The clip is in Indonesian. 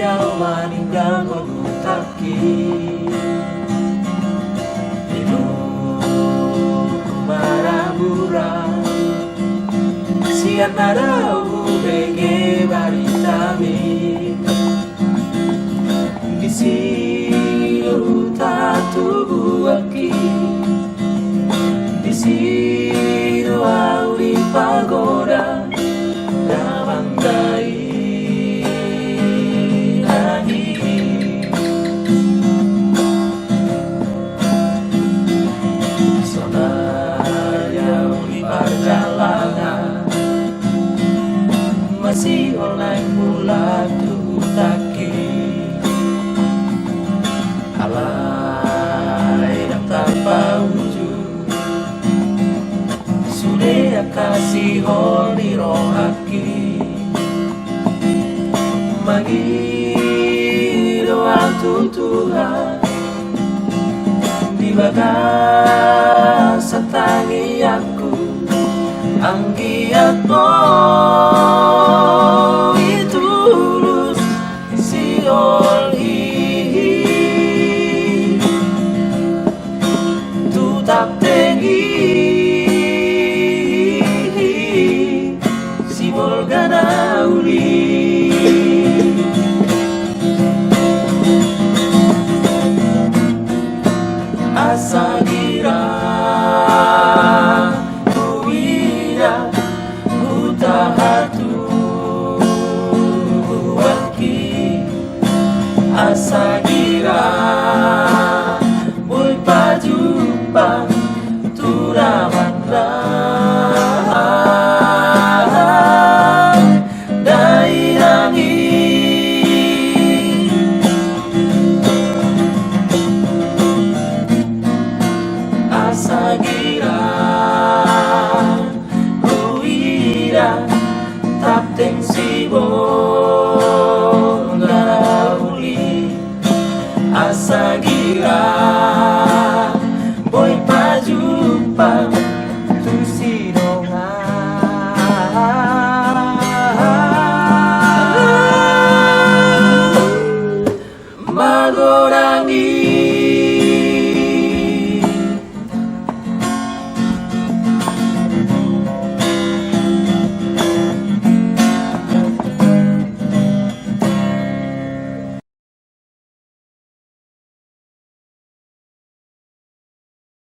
yaman hinggang magutaki. Siap nada ubege baritami Disilu tatu aki Disilu auli pagoda Damandai nani Sonaya uli perjalanan masih online mula tutaki alay ng tanpa wujud sudah kasih honi rohaki magido ang tutuhan di bagas sa tangi aku ang giat mo tak tinggi si Volga uli asa gira kuira utahatu waki asa gira boy pajumpa Asagira ruida tapting sibong garauli asa